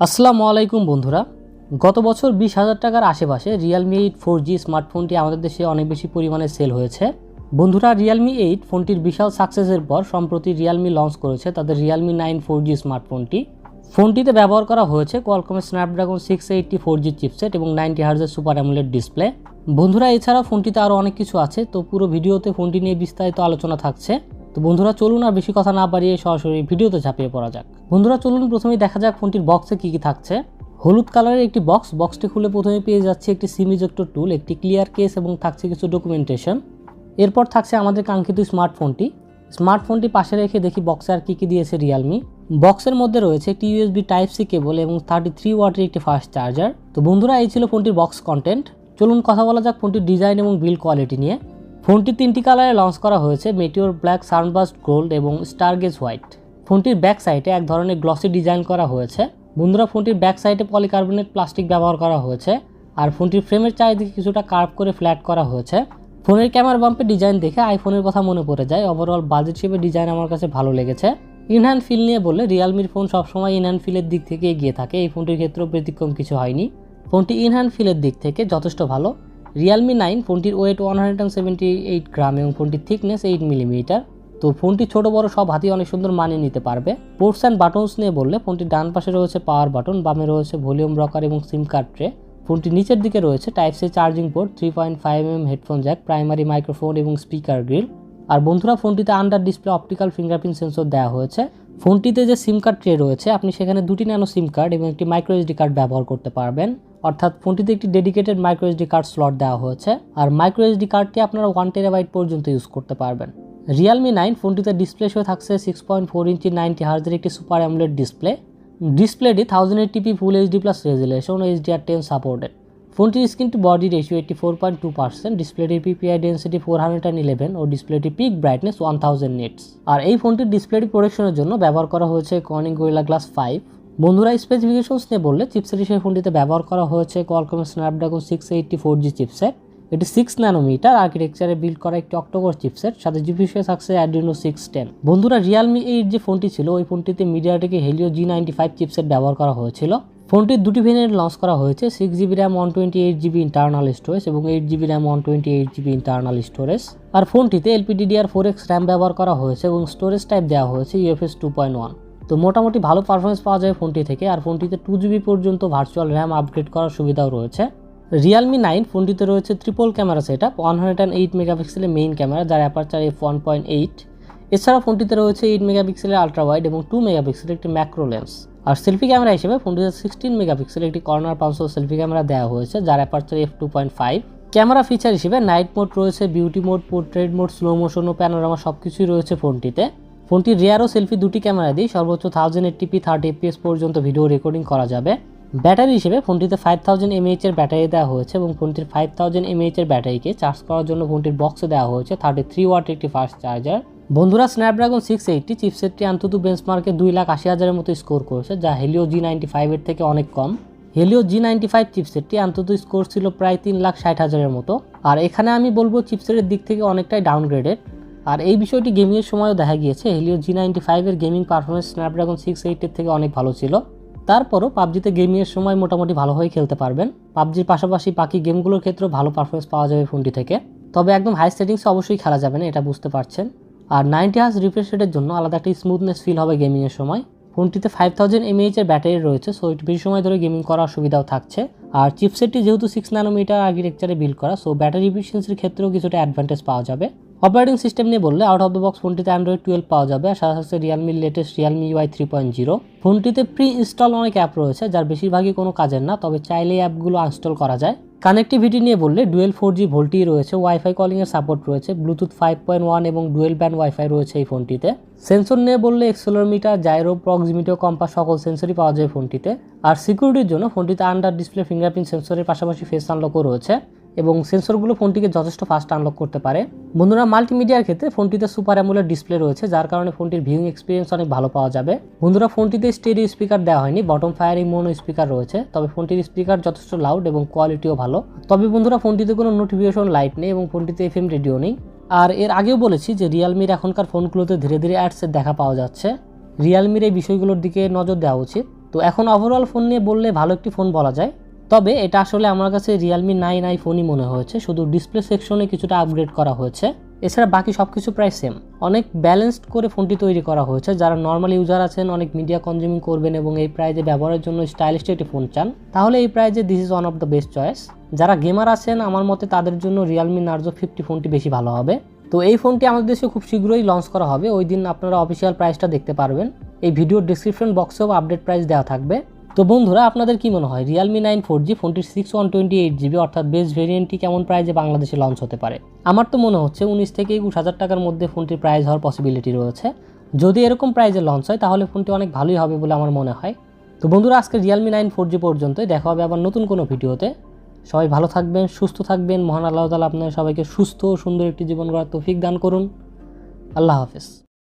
আসসালামু আলাইকুম বন্ধুরা, গত বছর 20,000 টাকার আশেপাশে Realme 8 4G স্মার্টফোনটি আমাদের দেশে অনেক বেশি পরিমাণে সেল হয়েছে। বন্ধুরা, Realme 8 ফোনটির বিশাল সাকসেসের পর সম্প্রতি Realme লঞ্চ করেছে তাদের Realme 9 4G স্মার্টফোনটি। ফোনটিতে ব্যবহার করা হয়েছে কোয়ালকমের স্ন্যাপড্রাগন 680 4G চিপসেট এবং 90 হার্জের সুপার অ্যামোলেড ডিসপ্লে। বন্ধুরা, এছাড়া ফোনটিতে আরও অনেক কিছু আছে, তো পুরো ভিডিওতে ফোনটি নিয়ে বিস্তারিত আলোচনা থাকছে। তো বন্ধুরা, চলুন আর বেশি কথা না বাড়িয়ে সরাসরি ভিডিওতে ঝাঁপিয়ে পড়া যাক। বন্ধুরা, চলুন প্রথমেই দেখা যাক ফোনটির বক্সে কি কি থাকছে। হলুদ কালারের একটি বক্সটি খুলে প্রথমে পেয়ে যাচ্ছে একটি সিম ইজেক্টর টুল, একটি ক্লিয়ার কেস এবং থাকছে কিছু ডকুমেন্টেশন। এরপর থাকছে আমাদের কাঙ্ক্ষিত স্মার্টফোনটি পাশে রেখে দেখি বক্সে আর কি কি দিয়েছে রিয়ালমি। বক্সের মধ্যে রয়েছে একটি USB Type-C কেবল এবং 33 ওয়াটের একটি ফাস্ট চার্জার। তো বন্ধুরা, এই ছিল ফোনটির বক্স কন্টেন্ট। চলুন কথা বলা যাক ফোনটির ডিজাইন এবং বিল্ড কোয়ালিটি নিয়ে। ফোনটি 3টি কালারে লঞ্চ করা হয়েছে, মেটিওর ব্ল্যাক, সানবার্স্ট গোল্ড এবং স্টারগেজ হোয়াইট। ফোনটির ব্যাক সাইডে এক ধরনের গ্লসি ডিজাইন করা হয়েছে। বন্ধুরা, ফোনটির ব্যাক সাইডে পলিকার্বনেট প্লাস্টিক ব্যবহার করা হয়েছে, আর ফোনটির ফ্রেমের চারিদিকে কিছুটা কার্ভ করে ফ্ল্যাট করা হয়েছে। ফোনের ক্যামেরা বাম্পের ডিজাইন দেখে আইফোনের কথা মনে পড়ে যায়। ওভারঅল বাজেট শেপের ডিজাইন আমার কাছে ভালো লেগেছে। ইনহ্যান্ড ফিল নিয়ে বললে রিয়ালমির ফোন সবসময় ইনহ্যান্ড ফিলের দিক থেকে এগিয়ে থাকে, এই ফোনটির ক্ষেত্রেও ব্যতিক্রম কিছু হয়নি। ফোনটি ইনহ্যান্ড ফিলের দিক থেকে যথেষ্ট ভালো। Realme 9 ফোনটির ওয়েট 178 গ্রাম এবং ফোনটির থিকনেস 8 মিলিমিটার। তো ফোনটি ছোট বড় সব হাতি অনেক সুন্দর মানিয়ে নিতে পারবে। পোর্টস অ্যান্ড বাটনস নিয়ে বললে ফোনটির ডান পাশে রয়েছে পাওয়ার বাটন, বামে রয়েছে ভলিউম রকার এবং সিম কার্ড ট্রে। ফোনটির নিচের দিকে রয়েছে Type-C charging port, 3.5mm headphone jack, primary microphone এবং স্পিকার গ্রিল। আর বন্ধুরা, ফোনটিতে under display optical fingerprint sensor দেওয়া হয়েছে। ফোনটিতে যে সিম কার্ড ট্রে রয়েছে, আপনি সেখানে 2টি ন্যানো সিম কার্ড এবং একটি মাইক্রো SD কার্ড ব্যবহার করতে পারবেন। অর্থাৎ ফোনটিতে একটি dedicated micro SD card slot দেওয়া হয়েছে, আর মাইক্রো SD কার্ডটি আপনারা 1 টেরাবাইট পর্যন্ত ইউজ করতে পারবেন। Realme 9 ফোনটিতে ডিসপ্লে হিসেবে থাকছে 6.4 ইঞ্চি 90 হার্জের একটি সুপার অ্যামোলেড ডিসপ্লেটি 1080p ফুল HD+ রেজুলেশন ও HDR10 সাপোর্টেড। ফোনটির স্ক্রিন টু বডি রেশিও 84.2%, ডিসপ্লেটির PPI ডেন্সিটি 411 ও ডিসপ্লেটির পিক ব্রাইটনেস 1000 নিটস। আর এই ফোনটির ডিসপ্লেটি প্রোটেকশনের জন্য ব্যবহার করা হয়েছে Corning Gorilla Glass 5। বন্ধুরা, স্পেসিফিকেশনস নিয়ে বললে চিপসেট হিসেবে ফোনটিতে ব্যবহার করা হয়েছে কোয়ালকমের স্ন্যাপড্রাগন 680 4G চিপসেট। এটি 6 ন্যানোমিটার আর্কিটেকচারে বিল্ড করা একটি অক্টোকোর চিপসেট, সাথে জিপি হিসেবে থাকছে Adreno 610। বন্ধুরা, Realme 8 যে ফোনটি ছিল ওই ফোনটিতে মিডিয়াটেকের Helio G95 চিপসেট ব্যবহার করা হয়েছিল। ফোনটির দুটি ভেরিয়েন্ট লঞ্চ করা হয়েছে, 6GB RAM 128GB internal storage এবং 8GB RAM 128GB internal storage. আর ফোনটিতে LPDDR4X RAM ব্যবহার করা হয়েছে এবং স্টোরেজ টাইপ দেওয়া হয়েছে UFS 2.1। তো মোটামুটি ভালো পারফরমেন্স পাওয়া যায় ফোনটি থেকে। আর ফোনটিতে 2GB পর্যন্ত ভার্চুয়াল RAM আপগ্রেড করার সুবিধাও রয়েছে। Realme 9 ফোনটিতে রয়েছে ট্রিপল ক্যামেরা সেটআপ, 108 মেগাপিক্সেলের মেইন ক্যামেরা যার অ্যাপারচার f1.8। এছাড়া ফোনটিতে রয়েছে 8 মেগাপিক্সেলের আলট্রা ওয়াইড এবং 2 মেগাপিক্সেলের একটি ম্যাক্রো লেন্স। আর সেলফি ক্যামেরা হিসেবে ফোনটিতে 16 মেগাপিক্সেলের একটি কর্নার পাঁচশো সেলফি ক্যামেরা দেওয়া হয়েছে যার অ্যাপারচার f2.5। ক্যামেরা ফিচার হিসেবে নাইট মোড রয়েছে, beauty mode, portrait mode, slow motion ও প্যানোরামা সবকিছুই রয়েছে ফোনটিতে। ফোনটির রিয়ার ও সেলফি দুটি ক্যামেরা দিয়ে সর্বোচ্চ 1080p 30fps পর্যন্ত ভিডিও রেকর্ডিং করা যাবে। ব্যাটারি হিসেবে ফোনটিতে 5000 mAh এর ব্যাটারি দেওয়া হয়েছে এবং ফোনটির 5000 mAh এর ব্যাটারিকে চার্জ করার জন্য ফোনটির বক্সে দেওয়া হয়েছে 33 ওয়াটের একটি ফাস্ট চার্জার। বন্ধুরা, স্ন্যাপড্রাগন 680 চিপসেটটি অন্তত বেঞ্চমার্কে 2,80,000-এর মতো স্কোর করেছে, যা Helio G95 এর থেকে অনেক কম। Helio G95 চিপসেটটি অন্তত স্কোর ছিল প্রায় 3,60,000-এর মতো। আর এখানে আমি বলবো চিপসেটের দিক থেকে অনেকটাই ডাউনগ্রেডেড। আর এই বিষয়টি গেমিংয়ের সময়ও দেখা গিয়েছে, Helio G95 এর গেমিং পারফরমেন্স স্ন্যাপড্রাগন 680 এর থেকে অনেক ভালো ছিল। তারপরও পাবজিতে গেমিংয়ের সময় মোটামুটি ভালোভাবে খেলতে পারবেন। পাবজির পাশাপাশি বাকি গেমগুলোর ক্ষেত্রেও ভালো পারফরমেন্স পাওয়া যাবে ফোনটি থেকে। তবে একদম হাই সেটিংসে অবশ্যই খেলা যাবে না, এটা বুঝতে পারছেন। আর 90 হার্জ রিফ্রেশ রেটের জন্য আলাদা একটা স্মুথনেস ফিল হবে গেমিংয়ের সময়। ফোনটিতে 5000 mAh এর ব্যাটারি রয়েছে, সো এটি বেশি সময় ধরে গেমিং করার সুবিধাও থাকছে। আর চিপসেটটি যেহেতু 6 ন্যানোমিটার আর্কিটেকচারে বিল্ড করা, সো ব্যাটারি এফিসিয়েন্সির ক্ষেত্রেও কিছুটা অ্যাডভান্টেজ পাওয়া যাবে। অপারেটিং সিস্টেম নিয়ে বললে আউট অফ দ্য বক্স ফোনটিতে Android 12 পাওয়া যাবে, আর সাথে সাথে রিয়ালমির লেটেস্ট Realme UI 3.0। ফোনটিতে প্রি ইনস্টল অনেক অ্যাপ রয়েছে যার বেশিরভাগই কোনো কাজের না, তবে চাইলে অ্যাপগুলো আনস্টল করা যায়। কানেক্টিভিটি নিয়ে বললে ডুয়েল 4G ভোল্টি রয়েছে, ওয়াইফাই কলিংয়ের সাপোর্ট রয়েছে, ব্লুটুথ 5.1 এবং ডুয়েল ব্যান্ড ওয়াইফাই রয়েছে এই ফোনটিতে। সেন্সর নিয়ে বললে অ্যাক্সেলেরোমিটার, জাইরো, প্রক্সিমিটি ও কম্পাস সকল সেন্সরই পাওয়া যায় ফোনটিতে। আর সিকিউরিটির জন্য ফোনটিতে আন্ডার ডিসপ্লে ফিঙ্গারপ্রিন্ট সেন্সরের পাশাপাশি ফেস আনলকও রয়েছে এবং সেন্সরগুলো ফোনটিকে যথেষ্ট ফাস্ট আনলক করতে পারে। বন্ধুরা, মাল্টিমিডিয়ার ক্ষেত্রে ফোনটিতে সুপার অ্যামোলেড ডিসপ্লে রয়েছে যার কারণে ফোনটির ভিউইং এক্সপিরিয়েন্স অনেক ভালো পাওয়া যাবে। বন্ধুরা, ফোনটিতে স্টেরিও স্পিকার দেওয়া হয়নি, বটম ফায়ারিং মোনো স্পিকার রয়েছে, তবে ফোনটির স্পিকার যথেষ্ট লাউড এবং কোয়ালিটিও ভালো। তবে বন্ধুরা, ফোনটিতে কোনো নোটিফিকেশন লাইট নেই এবং ফোনটিতে FM রেডিও নেই। আর এর আগেও বলেছি যে রিয়ালমির এখনকার ফোনগুলোতে ধীরে ধীরে অ্যাডসের দেখা পাওয়া যাচ্ছে। রিয়ালমির এই বিষয়গুলোর দিকে নজর দেওয়া উচিত। তো এখন ওভারঅল ফোন নিয়ে বললে ভালো একটি ফোন বলা যায়, তবে এটা আসলে আমার কাছে Realme 9i ফোনই মনে হয়েছে, শুধু ডিসপ্লে সেকশনে কিছুটা আপগ্রেড করা হয়েছে, এছাড়া বাকি সব কিছু প্রায় সেম। অনেক ব্যালেন্সড করে ফোনটি তৈরি করা হয়েছে। যারা নর্মাল ইউজার আছেন, অনেক মিডিয়া কনজিউমিং করবেন এবং এই প্রাইজে ব্যবহারের জন্য স্টাইলিশ একটি ফোন চান, তাহলে এই প্রাইজে this is one of the best choice. যারা গেমার আছেন, আমার মতে তাদের জন্য Realme Narzo 50 ফোনটি বেশি ভালো হবে। তো এই ফোনটি আমাদের দেশে খুব শীঘ্রই লঞ্চ করা হবে, ওই দিন আপনারা অফিসিয়াল প্রাইসটা দেখতে পারবেন। এই ভিডিওর ডিসক্রিপশন বক্সেও আপডেট প্রাইস দেওয়া থাকবে। তো বন্ধুরা, আপনাদের কি মনে হয় Realme 9 4G ফোনটির 6128GB অর্থাৎ বেস ভেরিয়েন্টটি কেমন প্রাইজে বাংলাদেশে লঞ্চ হতে পারে? আমার তো মনে হচ্ছে 19 থেকে 21,000 টাকার মধ্যে ফোনটির প্রাইস হওয়ার পসিবিলিটি রয়েছে। যদি এরকম প্রাইজে লঞ্চ হয় তাহলে ফোনটি অনেক ভালোই হবে বলে আমার মনে হয়। তো বন্ধুরা, আজকে Realme 9 4G পর্যন্তই, দেখা হবে আবার নতুন কোনো ভিডিওতে। সবাই ভালো থাকবেন, সুস্থ থাকবেন। মহান আল্লাহ তাআলা আপনাদের সবাইকে সুস্থ ও সুন্দর একটি জীবন গড়ার তৌফিক দান করুন। আল্লাহ হাফেজ।